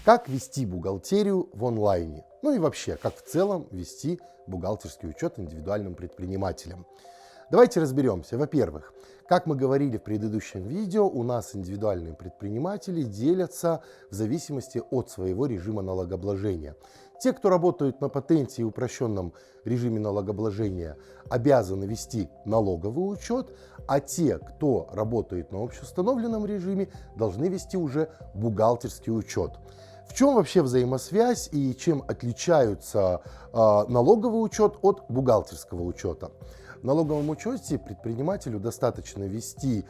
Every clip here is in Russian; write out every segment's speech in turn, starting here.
Как вести бухгалтерию в онлайне? Ну и вообще, как в целом вести бухгалтерский учет индивидуальным предпринимателям? Давайте разберемся. Во-первых, как мы говорили в предыдущем видео, у нас индивидуальные предприниматели делятся в зависимости от своего режима налогообложения. Те, кто работают на патенте и упрощенном режиме налогообложения, обязаны вести налоговый учет, а те, кто работает на общеустановленном режиме, должны вести уже бухгалтерский учет. В чем вообще взаимосвязь и чем отличаются налоговый учет от бухгалтерского учета? В налоговом учете предпринимателю достаточно ввести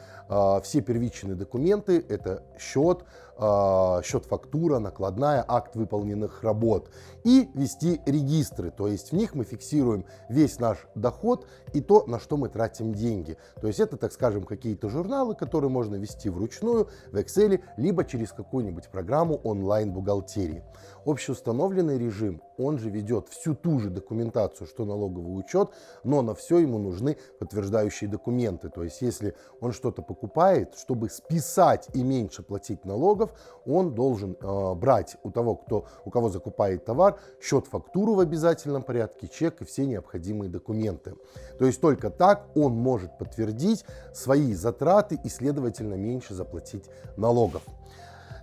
все первичные документы, это счет, счет-фактура, накладная, акт выполненных работ, и вести регистры, то есть в них мы фиксируем весь наш доход и то, на что мы тратим деньги. То есть это, так скажем, какие-то журналы, которые можно вести вручную, в Excel, либо через какую-нибудь программу онлайн-бухгалтерии. Общеустановленный режим, он же ведет всю ту же документацию, что налоговый учет, но на все ему нужны подтверждающие документы. То есть если он что-то покупает, чтобы списать и меньше платить налогов, он должен брать у того, у кого закупает товар, счет-фактуру в обязательном порядке, чек и все необходимые документы. То есть только так он может подтвердить свои затраты и, следовательно, меньше заплатить налогов.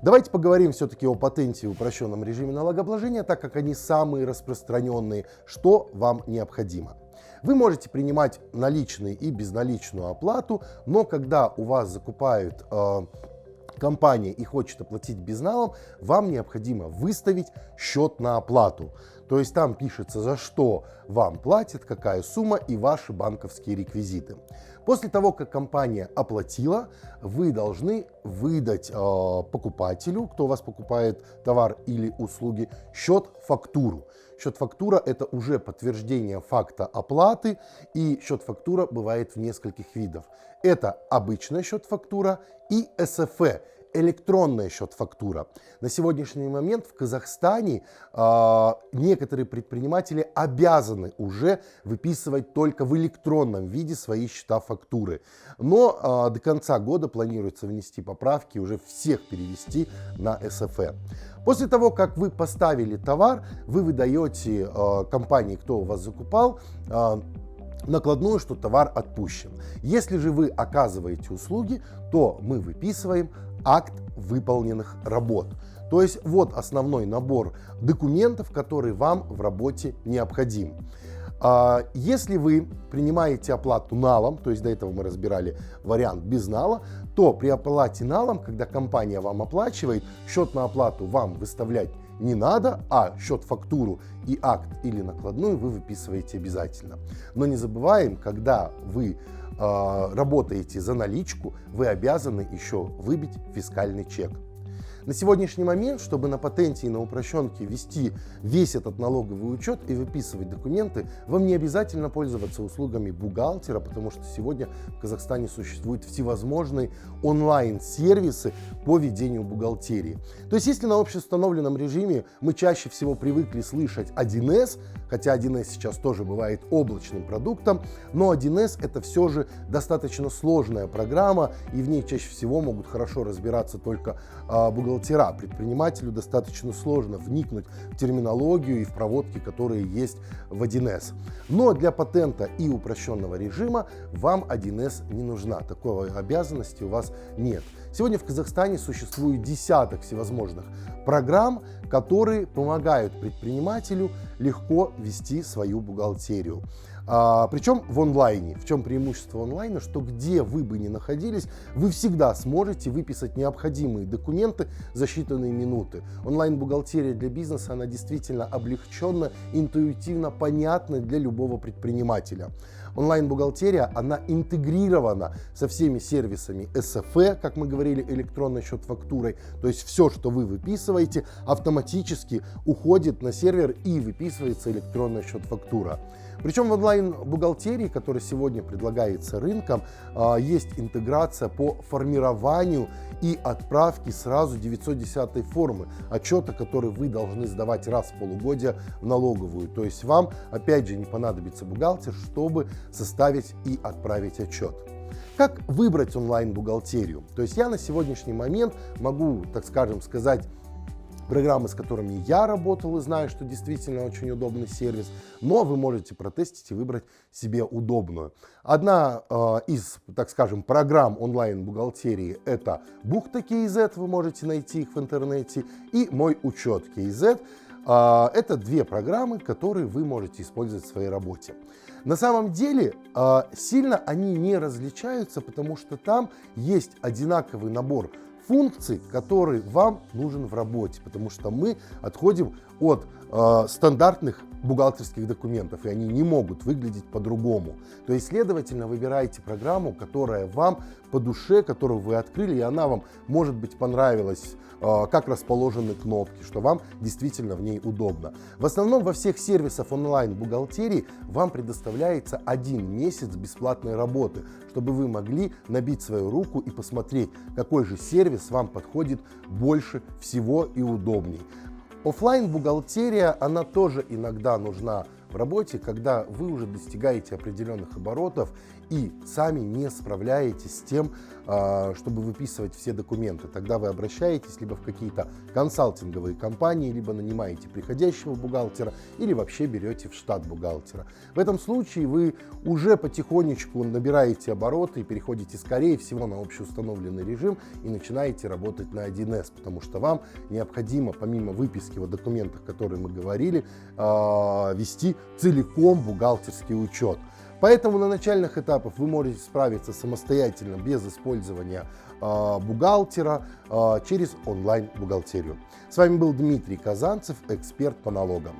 Давайте поговорим все-таки о патенте и упрощенном режиме налогообложения, так как они самые распространенные. Что вам необходимо? Вы можете принимать наличную и безналичную оплату, но когда у вас закупают компания и хочет оплатить безналом, вам необходимо выставить счет на оплату. То есть там пишется, за что вам платят, какая сумма и ваши банковские реквизиты. После того, как компания оплатила, вы должны выдать покупателю, кто у вас покупает товар или услуги, счет-фактуру. Счет-фактура – это уже подтверждение факта оплаты, и счет-фактура бывает в нескольких видов. Это обычная счет-фактура и СФЭ – электронная счет-фактура. На сегодняшний момент в Казахстане некоторые предприниматели обязаны уже выписывать только в электронном виде свои счета-фактуры. Но до конца года планируется внести поправки и уже всех перевести на СФЭ. После того, как вы поставили товар, вы выдаете компании, кто у вас закупал, накладную, что товар отпущен. Если же вы оказываете услуги, то мы выписываем акт выполненных работ. То есть вот основной набор документов, который вам в работе необходим. Если вы принимаете оплату налом, то есть до этого мы разбирали вариант без нала, то при оплате налом, когда компания вам оплачивает, счет на оплату вам выставлять не надо, а счет-фактуру и акт или накладную вы выписываете обязательно. Но не забываем, когда вы работаете за наличку, вы обязаны еще выбить фискальный чек. На сегодняшний момент, чтобы на патенте и на упрощенке вести весь этот налоговый учет и выписывать документы, вам не обязательно пользоваться услугами бухгалтера, потому что сегодня в Казахстане существуют всевозможные онлайн-сервисы по ведению бухгалтерии. То есть если на общеустановленном режиме мы чаще всего привыкли слышать 1С, хотя 1С сейчас тоже бывает облачным продуктом, но 1С это все же достаточно сложная программа, и в ней чаще всего могут хорошо разбираться только бухгалтера. Предпринимателю достаточно сложно вникнуть в терминологию и в проводки, которые есть в 1С. Но для патента и упрощенного режима вам 1С не нужна. Такой обязанности у вас нет. Сегодня в Казахстане существует десяток всевозможных программ, которые помогают предпринимателю легко вести свою бухгалтерию. Причем в онлайне. В чем преимущество онлайна? Что где вы бы ни находились, вы всегда сможете выписать необходимые документы за считанные минуты. Онлайн-бухгалтерия для бизнеса, она действительно облегченно, интуитивно понятна для любого предпринимателя. Онлайн-бухгалтерия, она интегрирована со всеми сервисами СФЭ, как мы говорили, электронной счет-фактурой. То есть все, что вы выписываете, автоматически уходит на сервер и выписывается электронная счет-фактура. Причем в онлайн-бухгалтерии, которая сегодня предлагается рынком, есть интеграция по формированию и отправке сразу 910 формы отчета, который вы должны сдавать раз в полугодие в налоговую. То есть вам, опять же, не понадобится бухгалтер, чтобы составить и отправить отчет. Как выбрать онлайн-бухгалтерию? То есть я на сегодняшний момент могу, так скажем, сказать программы, с которыми я работал и знаю, что действительно очень удобный сервис, но вы можете протестить и выбрать себе удобную. Одна из, так скажем, программ онлайн-бухгалтерии — это Бухта KZ, вы можете найти их в интернете, и Мой учет KZ. Это две программы, которые вы можете использовать в своей работе. На самом деле сильно они не различаются, потому что там есть одинаковый набор функций, который вам нужен в работе, потому что мы отходим от стандартных бухгалтерских документов, и они не могут выглядеть по-другому. То есть, следовательно, выбирайте программу, которая вам по душе, которую вы открыли, и она вам, может быть, понравилась, как расположены кнопки, что вам действительно в ней удобно. В основном во всех сервисах онлайн-бухгалтерии вам предоставляется 1 месяц бесплатной работы, чтобы вы могли набить свою руку и посмотреть, какой же сервис вам подходит больше всего и удобней. Оффлайн-бухгалтерия, она тоже иногда нужна в работе, когда вы уже достигаете определенных оборотов и сами не справляетесь с тем, чтобы выписывать все документы. Тогда вы обращаетесь либо в какие-то консалтинговые компании, либо нанимаете приходящего бухгалтера, или вообще берете в штат бухгалтера. В этом случае вы уже потихонечку набираете обороты и переходите, скорее всего, на общеустановленный режим и начинаете работать на 1С, потому что вам необходимо, помимо выписки в документах, которые мы говорили, вести целиком бухгалтерский учет. Поэтому на начальных этапах вы можете справиться самостоятельно, без использования бухгалтера, через онлайн-бухгалтерию. С вами был Дмитрий Казанцев, эксперт по налогам.